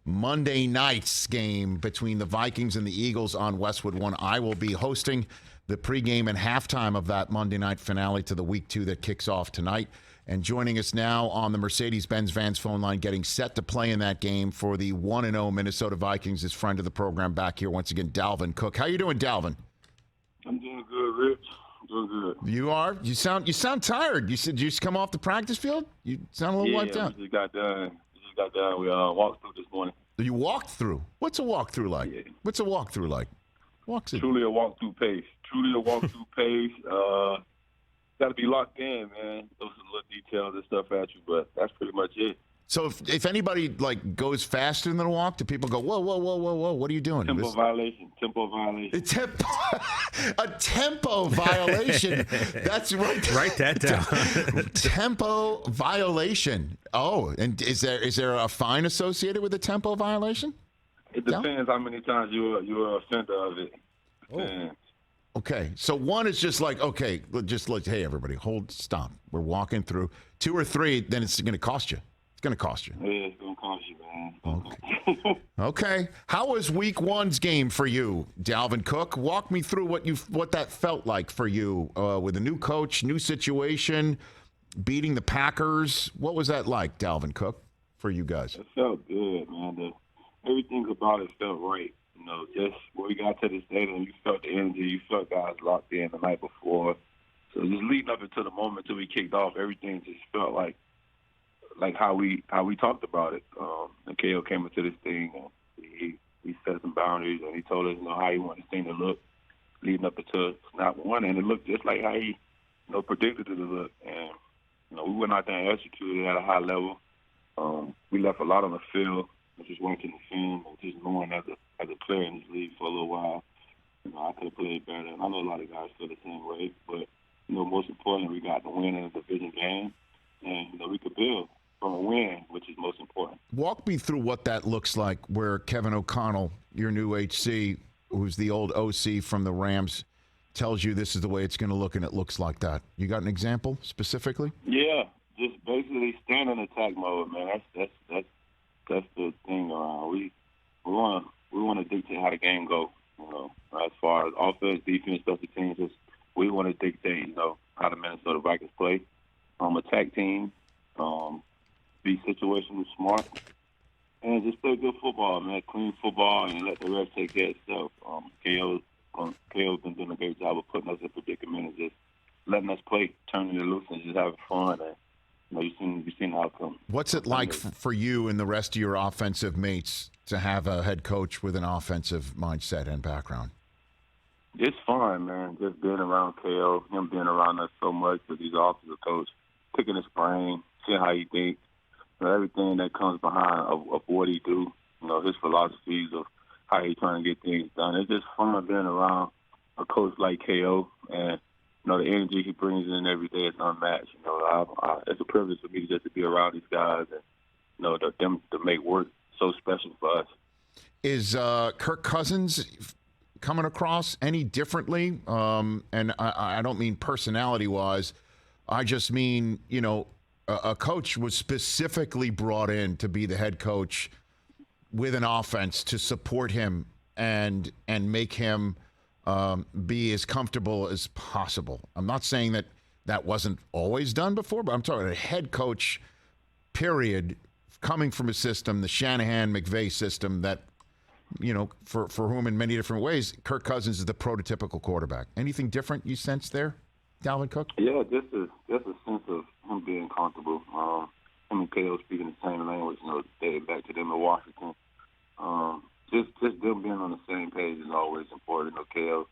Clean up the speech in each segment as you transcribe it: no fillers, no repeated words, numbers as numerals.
Monday night's game between the Vikings and the Eagles on Westwood One. I will be hosting the pregame and halftime of that Monday night finale to the Week 2 that kicks off tonight. And joining us now on the Mercedes-Benz Vans phone line, getting set to play in that game for the 1-0 Minnesota Vikings, is friend of the program back here once again, Dalvin Cook. How you doing, Dalvin? I'm doing good, Rich. Doing good. You are? You sound tired. You said you just come off the practice field? You sound a little wiped out. We just got done. We walked through this morning. You walked through? What's a walkthrough like? Yeah. What's a walkthrough like? Truly a walkthrough pace. Got to be locked in, man. Those are little details and stuff at you, but that's pretty much it. So if anybody like goes faster than a walk, do people go, whoa, what are you doing? Tempo violation. A tempo violation. That's right. Write that down. Tempo violation. Oh, and is there a fine associated with a tempo violation? It depends how many times you're a offender of it. Oh. Okay, so one is just like, okay, just like, hey, everybody, stop. We're walking through. 2 or 3, then it's going to cost you. It's going to cost you. Yeah, it's going to cost you, man. Okay. Okay. How was Week 1's game for you, Dalvin Cook? Walk me through what that felt like for you with a new coach, new situation, beating the Packers. What was that like, Dalvin Cook, for you guys? It felt good, man. Everything about it felt right. You know, just when we got to the stadium, you felt the energy. You felt guys locked in the night before. So just leading up until the moment till we kicked off, everything just felt like how we talked about it. And KO came into this thing and he set some boundaries and he told us, how he wanted this thing to look leading up until snap one, and it looked just like how he predicted it to look. And we went out there and executed at a high level. We left a lot on the field. Just watching the film and just knowing as a player in this league for a little while, I could have played better. And I know a lot of guys feel the same way, but most importantly, we got the win in the division game, and we could build from a win, which is most important. Walk me through what that looks like, where Kevin O'Connell, your new HC, who's the old OC from the Rams, tells you this is the way it's going to look, and it looks like that. You got an example specifically? Yeah, just basically stand in attack mode, man. That's the thing around. We want to dictate how the game go. As far as offense, defense, special teams, we want to dictate, how the Minnesota Vikings play. Attack team, be situationally smart, and just play good football, man. Clean football, and let the rest take care of itself. KO's been doing a great job of putting us in predicament and just letting us play, turning it loose, and just having fun. And you've seen the outcome. What's it like for you and the rest of your offensive mates to have a head coach with an offensive mindset and background? It's fun, man. Just being around KO, him being around us so much with his offensive coach, picking his brain, seeing how he thinks, everything that comes behind of what he do, his philosophies of how he's trying to get things done. It's just fun being around a coach like KO, and the energy he brings in every day is unmatched. It's a privilege for me just to be around these guys and, them to make work so special for us. Is Kirk Cousins coming across any differently? And I don't mean personality-wise. I just mean, a coach was specifically brought in to be the head coach with an offense to support him and make him be as comfortable as possible. I'm not saying that wasn't always done before, but I'm talking a head coach, period, coming from a system, the Shanahan-McVay system that, for whom in many different ways, Kirk Cousins is the prototypical quarterback. Anything different you sense there, Dalvin Cook? Yeah, just a sense of him being comfortable. Him and KO speaking the same language, dating back to them in Washington. Just them being on the same page is always important. KO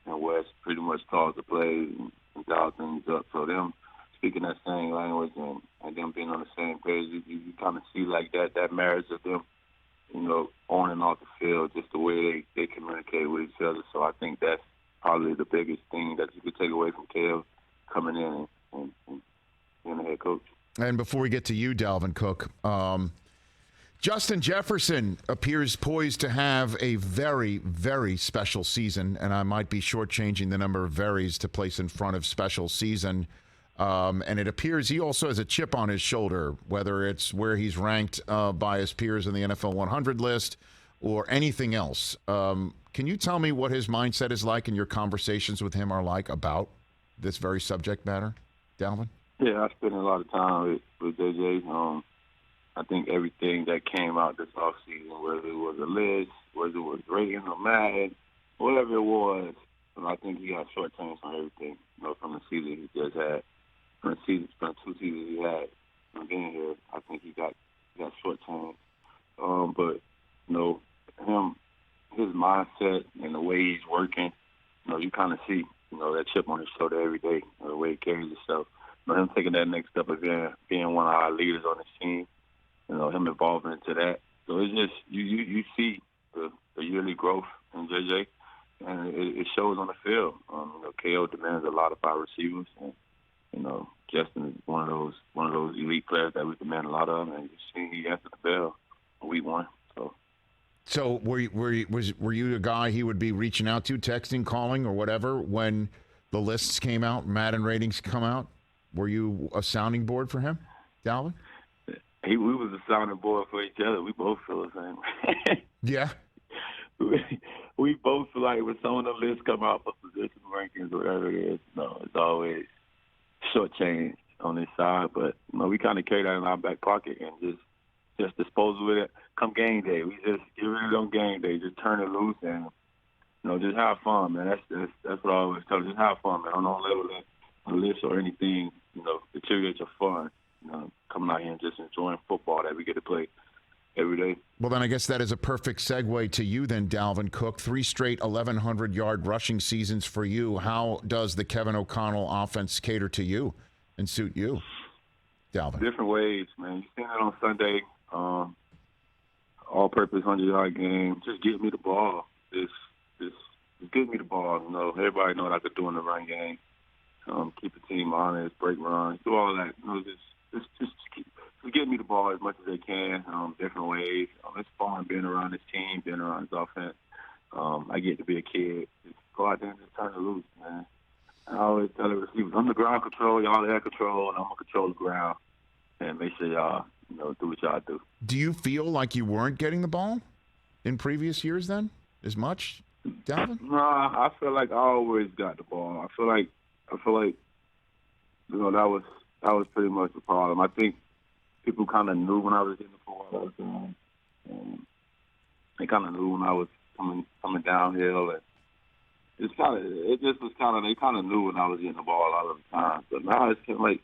and West pretty much calls the plays and dial things up. So them speaking that same language and them being on the same page, you kind of see like that marriage of them, on and off the field, just the way they communicate with each other. So I think that's probably the biggest thing that you could take away from KO coming in and being the head coach. And before we get to you, Dalvin Cook, Justin Jefferson appears poised to have a very, very special season, and I might be shortchanging the number of verys to place in front of special season. And it appears he also has a chip on his shoulder, whether it's where he's ranked by his peers in the NFL 100 list or anything else. Can you tell me what his mindset is like and your conversations with him are like about this very subject matter, Dalvin? Yeah, I spent a lot of time with JJ. I think everything that came out this offseason, whether it was a list, whether it was ratings or Madden, whatever it was, I think he got shortchanged on everything, from the season he just had. From the 2 seasons he had from being here, I think he got shortchanged. But, his mindset and the way he's working, you kind of see, that chip on his shoulder every day, the way he carries himself. Him taking that next step of being one of our leaders on the team, him evolving into that. So it's just, you see the yearly growth in JJ, and it shows on the field. KO demands a lot of our receivers, and Justin is one of those elite players that we demand a lot of, and you see he answered the bell in week 1. So were you a guy he would be reaching out to, texting, calling, or whatever when the lists came out, Madden ratings come out? Were you a sounding board for him, Dalvin? We was a sounding board for each other. We both feel the same. Yeah. We both feel like when some of the lists come out for position rankings or whatever it is, it's always shortchanged on this side. But we kind of carry that in our back pocket and just dispose of it. Come game day, we just get rid of it on game day. Just turn it loose and just have fun, man. That's what I always tell you. Just have fun, man. Don't let a list or anything deteriorate your fun. Coming out here and just enjoying football that we get to play every day. Well, then I guess that is a perfect segue to you then, Dalvin Cook. 3 straight 1,100-yard rushing seasons for you. How does the Kevin O'Connell offense cater to you and suit you, Dalvin? Different ways, man. You seen it on Sunday. All-purpose 100-yard game. Just give me the ball. Just give me the ball. Everybody know what I could do in the run game. Keep the team honest, break runs, do all that. Just give me the ball as much as they can. Different ways. It's fun being around this team, being around this offense. I get to be a kid. Just go out there and just turn it loose, man. I always tell the receivers, I'm the ground control, y'all air control, and I'm gonna control the ground and make sure y'all do what y'all do. Do you feel like you weren't getting the ball in previous years then, as much, Dalvin? Nah, I feel like I always got the ball. I feel like that was pretty much the problem. I think people kind of knew when I was getting the ball all the time. They kind of knew when I was coming downhill, and they kind of knew when I was getting the ball all of the time. But now it's kind of like,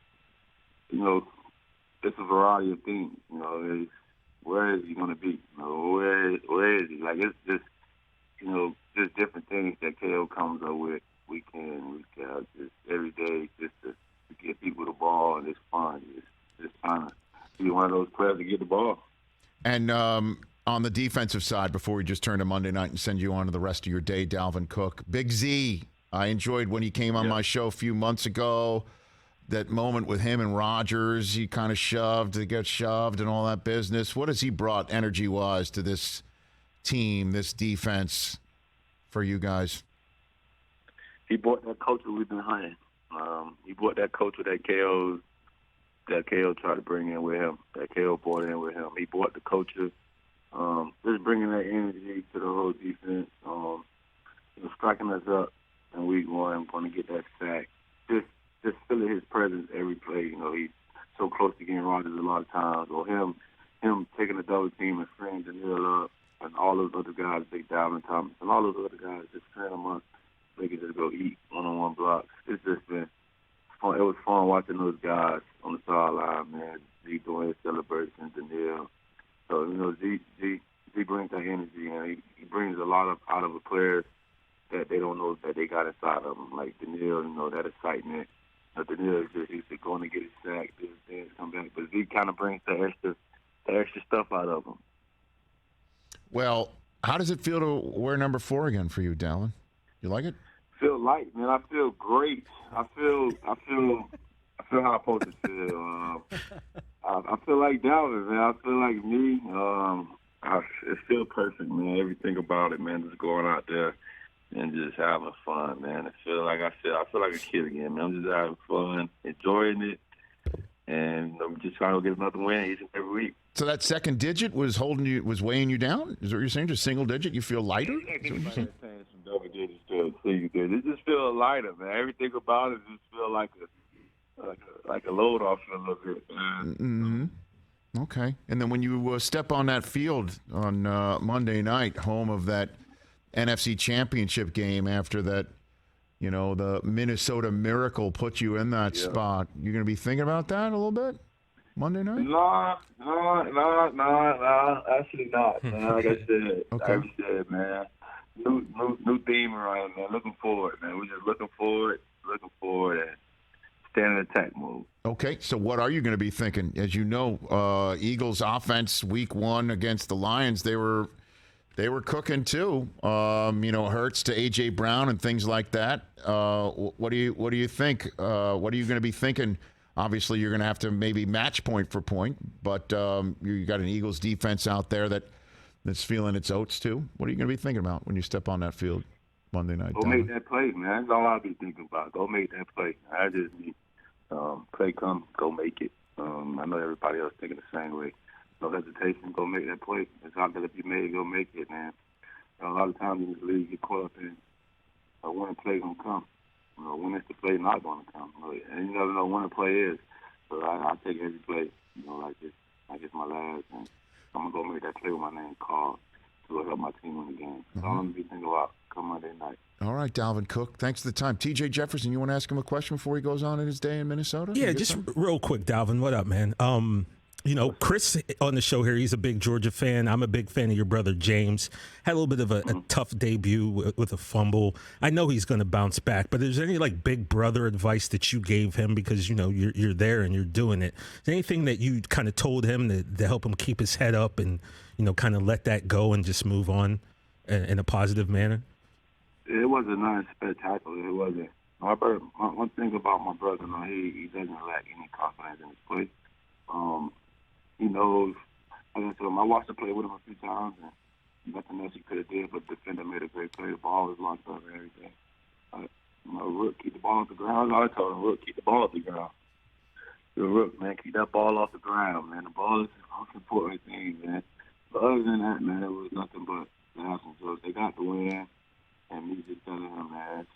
it's a variety of things. Where is he going to be? Where is he? Like, it's just, just different things that KO comes up with week in, week out, just every day, just to get people the ball, and it's fun. Just trying to be one of those players to get the ball. And on the defensive side, before we just turn to Monday night and send you on to the rest of your day, Dalvin Cook, Big Z, I enjoyed when he came on my show a few months ago. That moment with him and Rodgers, he kind of got shoved and all that business. What has he brought energy-wise to this team, this defense for you guys? He brought that culture we've been hunting. He brought that culture that KO tried to bring in with him, that KO brought in with him. He brought the culture, just bringing that energy to the whole defense. Striking us up in week 1, going to get that sack. Just feeling his presence every play. He's so close to getting Rodgers a lot of times, or him taking a double team and freeing Daniel up, and all those other guys, Big Dalvin Thomas, and all those other guys just freeing them up. They can just go eat one-on-one blocks. It's just been fun. It was fun watching those guys on the sideline, man. Z doing his celebrations, Daniel. So, Z brings that energy, and he brings a lot out of the players that they don't know that they got inside of them. Like Daniel, that excitement. Daniel is just used to going to get his sack, do his dance, come back. But Z kind of brings the extra stuff out of him. Well, how does it feel to wear number 4 again for you, Dalvin? You like it? Feel light, man. I feel great. I feel how I'm supposed to feel. I feel like Dalvin, man. I feel like me. It feels perfect, man. Everything about it, man. Just going out there, and just having fun, man. I feel like a kid again, man. I'm just having fun, enjoying it, and I'm just trying to get another win each and every week. So that second digit was weighing you down? Is that what you're saying? Just single digit, you feel lighter? Some double digits to single digits. It just feels lighter, man. Everything about it just feels like a load off a little bit, man. Mm-hmm. Okay. And then when you step on that field on Monday night, home of that NFC Championship game after that, the Minnesota Miracle put you in that spot, you're going to be thinking about that a little bit Monday night? No. Actually not, man. Like I said, man. New theme around, man. Looking forward, man. We're just looking forward and staying in attack mode. Okay, so what are you going to be thinking? As you know, Eagles offense week 1 against the Lions, they were cooking too. Hurts to A.J. Brown and things like that. What do you think? What are you going to be thinking? Obviously, you're going to have to maybe match point for point, but you got an Eagles defense out there that's feeling its oats too. What are you going to be thinking about when you step on that field Monday night? Go make that play, man. That's all I'll be thinking about. Go make that play. I just need play come, go make it. I know everybody else thinking the same way. No hesitation, go make that play. It's not going to be made, go make it, man. A lot of times in this league, you get caught up in when a play going to come. When is the play not going to come? And you never know when the play is. So I take every play, like it's my last. And I'm going to go make that play with my name called to help my team win the game. So I'm going to be thinking about come Monday night. All right, Dalvin Cook. Thanks for the time. TJ Jefferson, you want to ask him a question before he goes on in his day in Minnesota? Yeah, just real quick, Dalvin. What up, man? Chris on the show here, he's a big Georgia fan. I'm a big fan of your brother, James. Had a little bit of a tough debut with a fumble. I know he's going to bounce back, but is there any big brother advice that you gave him because, you're there and you're doing it? Is there anything that you kind of told him to help him keep his head up and, kind of let that go and just move on in a positive manner? It wasn't nothing spectacular. It wasn't. One thing about my brother, he doesn't lack any confidence in his play. He knows. Like I said, I watched him play with him a few times, and nothing else he could have did, but the defender made a great play. The ball was locked up and everything. Rook, keep the ball off the ground. I told him, Rook, keep the ball off the ground. Rook, man, keep that ball off the ground, man. The ball is the most important thing, man. But other than that, man, it was nothing but the house and so they got the win. And me just telling him, man,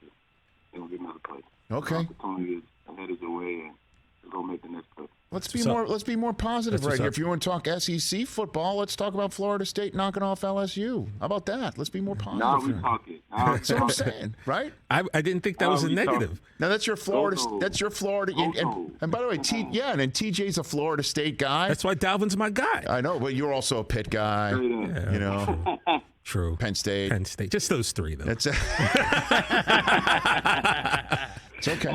they'll get another play. Okay. The opportunity is ahead of the way, and we're going to make the next play. Let's be more positive right here. If you want to talk SEC football, let's talk about Florida State knocking off LSU. How about that? Let's be more positive. Now we're talking. That's what I'm saying, right? I didn't think that was a negative. Talking. Now that's your Florida. That's your Florida. And by the way, and then TJ's a Florida State guy. That's why Dalvin's my guy. I know, but you're also a Pitt guy. Yeah. True. Penn State. Just those three, though. That's It's okay.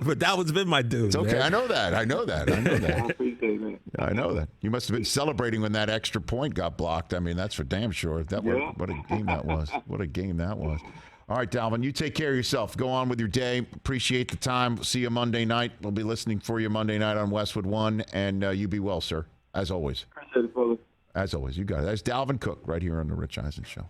But Dalvin's been my dude. It's okay. Man. I know that. I appreciate that. I know that. You must have been celebrating when that extra point got blocked. I mean, that's for damn sure. What a game that was. What a game that was. All right, Dalvin, you take care of yourself. Go on with your day. Appreciate the time. See you Monday night. We'll be listening for you Monday night on Westwood One. And you be well, sir. As always. Appreciate it, brother. As always, you got it. That's Dalvin Cook right here on the Rich Eisen Show.